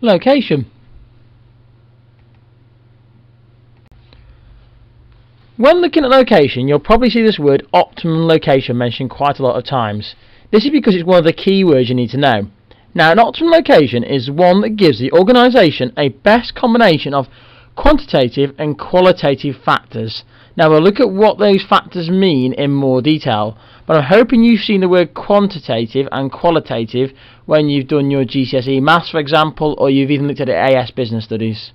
location. When looking at location, you'll probably see this word optimum location mentioned quite a lot of times. This is because it's one of the key words you need to know. Now, an optimum location is one that gives the organisation a best combination of quantitative and qualitative factors. Now, we'll look at what those factors mean in more detail, but I'm hoping you've seen the word quantitative and qualitative when you've done your GCSE Maths, for example, or you've even looked at the AS Business Studies.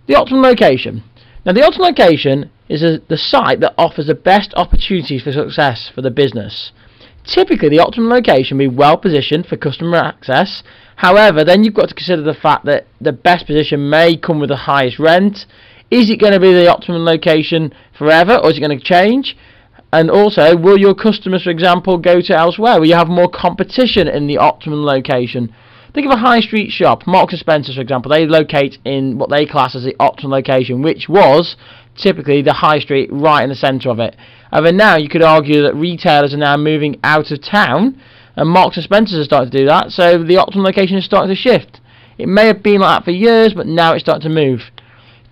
The optimum location. Now, the optimum location is the site that offers the best opportunities for success for the business. Typically, the optimum location will be well positioned for customer access. However, then you've got to consider the fact that the best position may come with the highest rent. Is it going to be the optimum location forever, or is it going to change? And also, will your customers, for example, go to elsewhere? Will you have more competition in the optimum location? Think of a high street shop, Marks & Spencer, for example. They locate in what they class as the optimum location, which was typically the high street right in the centre of it. However, now you could argue that retailers are now moving out of town, and Marks & Spencer are starting to do that, so the optimum location is starting to shift. It may have been like that for years, but now it's starting to move.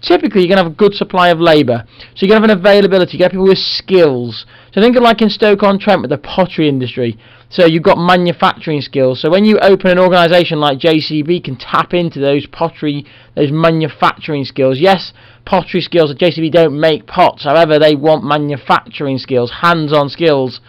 Typically, you're going to have a good supply of labour, so you're going to have an availability, you get people with skills. So think of like in Stoke-on-Trent with the pottery industry. So you've got manufacturing skills. So when you open an organisation like JCB can tap into those pottery, those manufacturing skills. Yes, pottery skills, JCB don't make pots, however they want manufacturing skills, hands-on skills.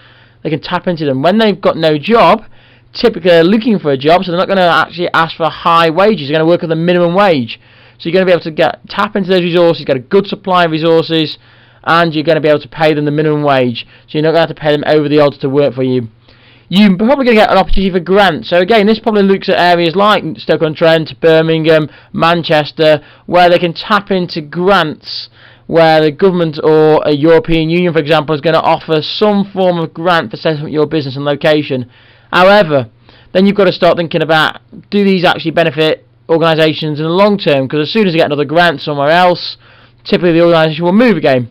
They can tap into them. When they've got no job, typically they're looking for a job, so they're not going to actually ask for high wages, they're going to work at the minimum wage. So you're going to be able to tap into those resources, get a good supply of resources, and you're going to be able to pay them the minimum wage. So you're not going to have to pay them over the odds to work for you. You're probably going to get an opportunity for grants. So again, this probably looks at areas like Stoke-on-Trent, Birmingham, Manchester, where they can tap into grants, where the government or a European Union, for example, is going to offer some form of grant for setting up your business and location. However, then you've got to start thinking about, do these actually benefit organisations in the long term? Because as soon as they get another grant somewhere else, typically the organisation will move again.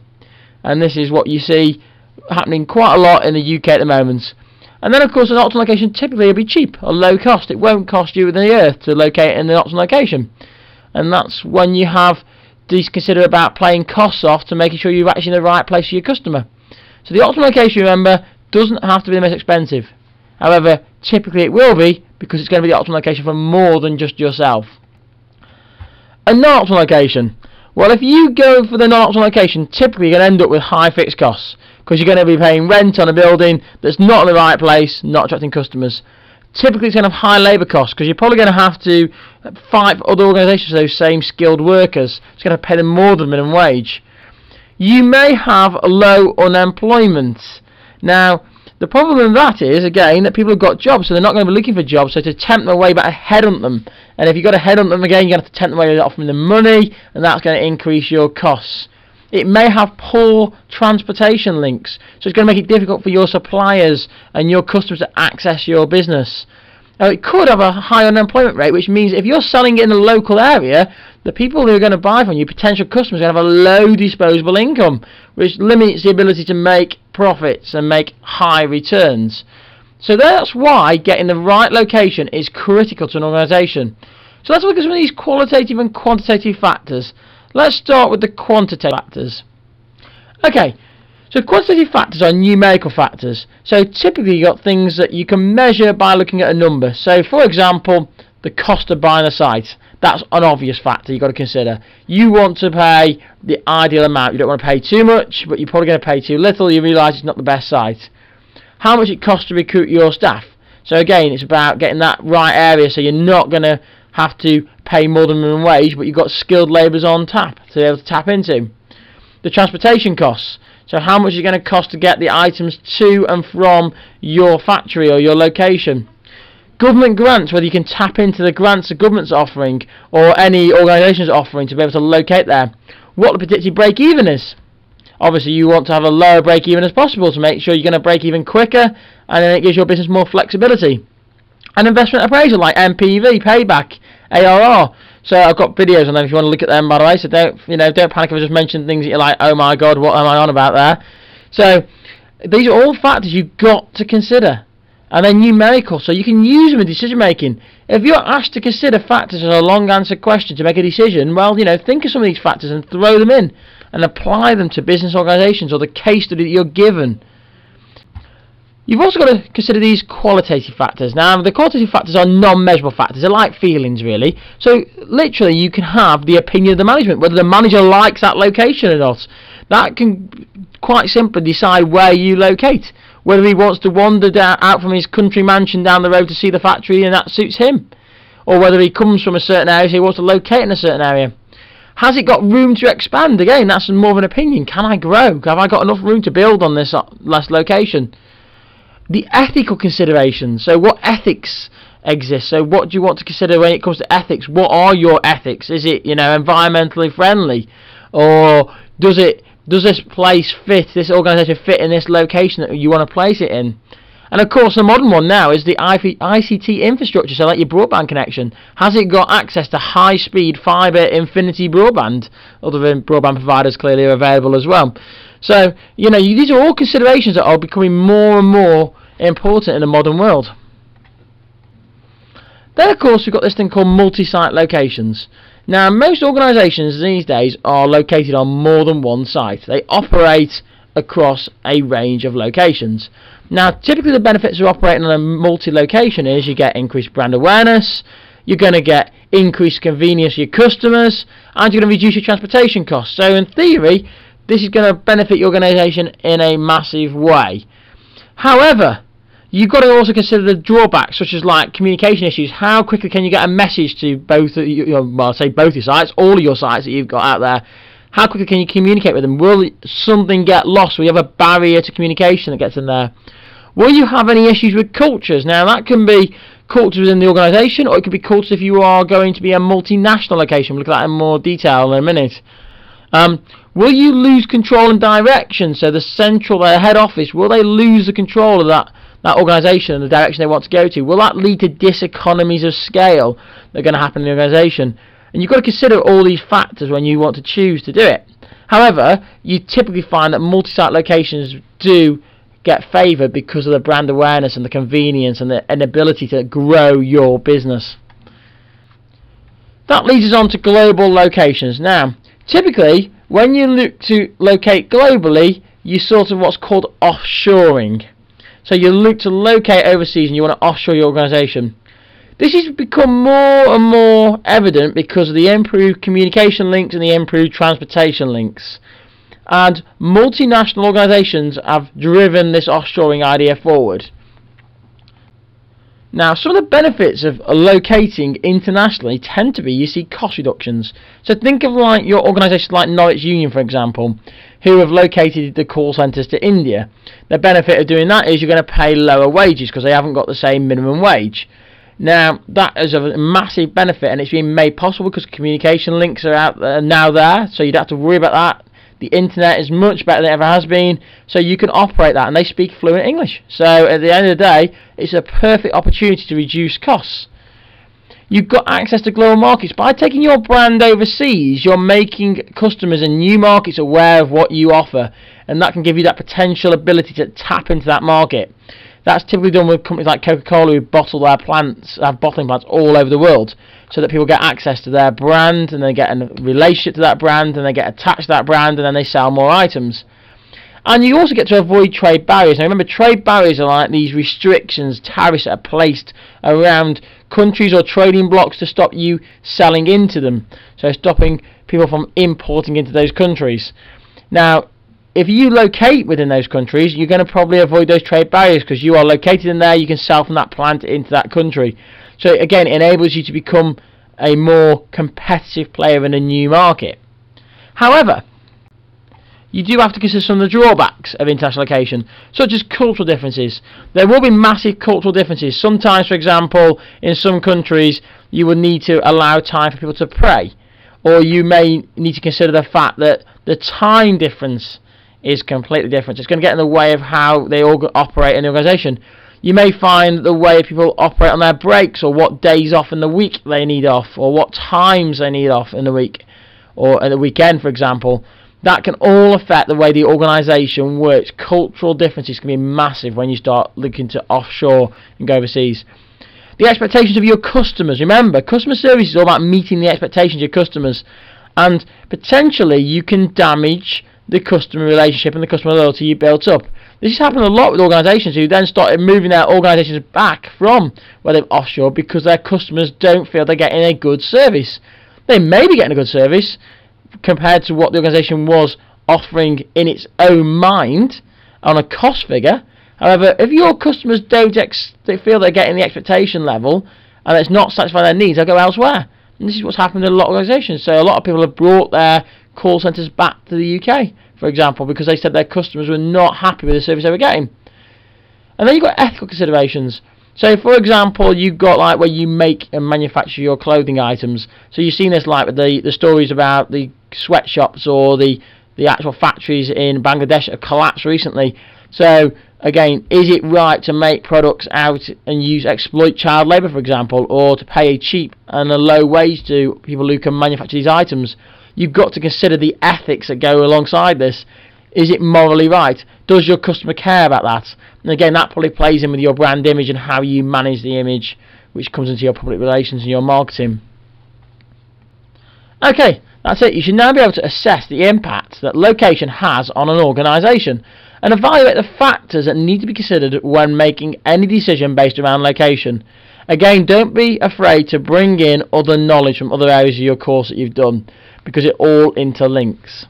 And this is what you see happening quite a lot in the UK at the moment. And then of course an optimal location typically will be cheap or low cost. It won't cost you the earth to locate in the optimal location. And that's when you have to consider about playing costs off to making sure you're actually in the right place for your customer. So the optimal location, remember, doesn't have to be the most expensive. However, typically it will be, because it's going to be the optimal location for more than just yourself. A non-optimal location. Well, if you go for the non-optimal location, typically you're going to end up with high fixed costs, because you're going to be paying rent on a building that's not in the right place, not attracting customers. Typically it's going to have high labour costs, because you're probably going to have to fight for other organisations for those same skilled workers. It's going to pay them more than minimum wage. You may have low unemployment. Now, the problem with that is, again, that people have got jobs, so they're not going to be looking for jobs, so to tempt them away, better headhunt them. And if you've got to headhunt them again, you're going to have to tempt them away with offering them money, and that's going to increase your costs. It may have poor transportation links, so it's going to make it difficult for your suppliers and your customers to access your business. Now, it could have a high unemployment rate, which means if you're selling it in a local area, the people who are going to buy from you, potential customers, are going to have a low disposable income, which limits the ability to make profits and make high returns. So that's why getting the right location is critical to an organisation. So let's look at some of these qualitative and quantitative factors. Let's start with the quantitative factors. Okay, so quantitative factors are numerical factors. So typically you've got things that you can measure by looking at a number. So for example, the cost of buying a site. That's an obvious factor you've got to consider. You want to pay the ideal amount. You don't want to pay too much, but you're probably going to pay too little. You realise it's not the best site. How much it costs to recruit your staff. So again, it's about getting that right area, so you're not going to have to pay more than minimum wage, but you've got skilled labourers on tap to be able to tap into. The transportation costs. So how much is it going to cost to get the items to and from your factory or your location. Government grants, whether you can tap into the grants the government's offering or any organisation's offering to be able to locate there. What the predicted break-even is. Obviously you want to have a lower break-even as possible to make sure you're going to break even quicker, and then it gives your business more flexibility. An investment appraisal like MPV, payback, ARR. So I've got videos on them if you want to look at them, by the way, so don't panic if I just mention things that you're like, oh my god, what am I on about there? So these are all factors you've got to consider. and they're numerical, so you can use them in decision making. If you're asked to consider factors as a long answer question to make a decision, well, think of some of these factors and throw them in and apply them to business organisations or the case study that you're given. You've also got to consider these qualitative factors. Now, the qualitative factors are non-measurable factors. They're like feelings, really. So, literally, you can have the opinion of the management, whether the manager likes that location or not. That can quite simply decide where you locate. Whether he wants to wander out from his country mansion down the road to see the factory and that suits him. Or whether he comes from a certain area so he wants to locate in a certain area. Has it got room to expand? Again, that's more of an opinion. Can I grow? Have I got enough room to build on this last location? The ethical considerations. So what ethics exist? So what do you want to consider when it comes to ethics? What are your ethics? Is it, environmentally friendly? Or does this place fit, this organisation fit in this location that you want to place it in? And of course the modern one now is the ICT infrastructure, so like your broadband connection. Has it got access to high speed fibre infinity broadband? Other broadband providers clearly are available as well. So, these are all considerations that are becoming more and more important in the modern world. Then of course we've got this thing called multi-site locations. Now most organisations these days are located on more than one site. They operate across a range of locations. Now typically the benefits of operating on a multi-location is you get increased brand awareness, you're going to get increased convenience for your customers, and you're going to reduce your transportation costs. So in theory this is going to benefit your organisation in a massive way. However, you've got to also consider the drawbacks, such as like communication issues. How quickly can you get a message to both, well, say both your sites, all of your sites that you've got out there? How quickly can you communicate with them? Will something get lost? Will you have a barrier to communication that gets in there? Will you have any issues with cultures? Now that can be cultures within the organisation, or it could be cultures if you are going to be a multinational location. We'll look at that in more detail in a minute. Will you lose control and direction? So the head office, will they lose the control of that organisation and the direction they want to go to? Will that lead to diseconomies of scale that are going to happen in the organisation? And you've got to consider all these factors when you want to choose to do it. However, you typically find that multi-site locations do get favoured because of the brand awareness and the convenience and the ability to grow your business. That leads us on to global locations. Now, typically, when you look to locate globally, you sort of what's called offshoring. So you look to locate overseas and you want to offshore your organisation. This has become more and more evident because of the improved communication links and the improved transportation links. And multinational organisations have driven this offshoring idea forward. Now, some of the benefits of locating internationally tend to be, you see, cost reductions. So think of like your organisations like Norwich Union, for example, who have located the call centres to India. The benefit of doing that is you're going to pay lower wages because they haven't got the same minimum wage. Now, that is a massive benefit, and it's been made possible because communication links are out there now so you don't have to worry about that. The internet is much better than it ever has been, so you can operate that, and they speak fluent English. So at the end of the day, it's a perfect opportunity to reduce costs. You've got access to global markets. By taking your brand overseas, you're making customers in new markets aware of what you offer, and that can give you that potential ability to tap into that market. That's typically done with companies like Coca-Cola who bottle their plants, have bottling plants all over the world, so that people get access to their brand and they get a relationship to that brand and they get attached to that brand and then they sell more items. And you also get to avoid trade barriers. Now remember, trade barriers are like these restrictions, tariffs that are placed around countries or trading blocks to stop you selling into them. So stopping people from importing into those countries. Now, if you locate within those countries, you're going to probably avoid those trade barriers because you are located in there, you can sell from that plant into that country. So again, it enables you to become a more competitive player in a new market. However, you do have to consider some of the drawbacks of international location, such as cultural differences. There will be massive cultural differences. Sometimes, for example, in some countries, you will need to allow time for people to pray, or you may need to consider the fact that the time difference is completely different. It's going to get in the way of how they all operate in the organisation. You may find the way people operate on their breaks, or what days off in the week they need off, or what times they need off in the week, or at the weekend, for example. that can all affect the way the organisation works. Cultural differences can be massive when you start looking to offshore and go overseas. The expectations of your customers. Remember, customer service is all about meeting the expectations of your customers, and potentially you can damage the customer relationship and the customer loyalty you built up. This is happening a lot with organisations who then started moving their organisations back from where they've offshore because their customers don't feel they're getting a good service. They may be getting a good service compared to what the organisation was offering in its own mind on a cost figure. However, if your customers don't they feel they're getting the expectation level and it's not satisfying their needs, they'll go elsewhere. And this is what's happened in a lot of organisations. So a lot of people have brought their call centres back to the UK, for example, because they said their customers were not happy with the service they were getting. And then you've got ethical considerations. So, for example, you've got like where you make and manufacture your clothing items. So you've seen this like with the stories about the sweatshops or the actual factories in Bangladesh that have collapsed recently. So again, is it right to make products out and exploit child labour, for example, or to pay a cheap and a low wage to people who can manufacture these items? You've got to consider the ethics that go alongside this. Is it morally right? Does your customer care about that? And again, that probably plays in with your brand image and how you manage the image, which comes into your public relations and your marketing. Okay, that's it. You should now be able to assess the impact that location has on an organisation and evaluate the factors that need to be considered when making any decision based around location. Again, don't be afraid to bring in other knowledge from other areas of your course that you've done, because it all interlinks.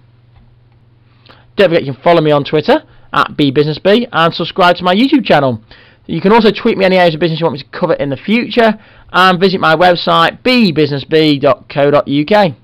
Don't forget you can follow me on Twitter at BeeBusinessBee and subscribe to my YouTube channel. You can also tweet me any areas of business you want me to cover in the future, and visit my website beebusinessbee.co.uk.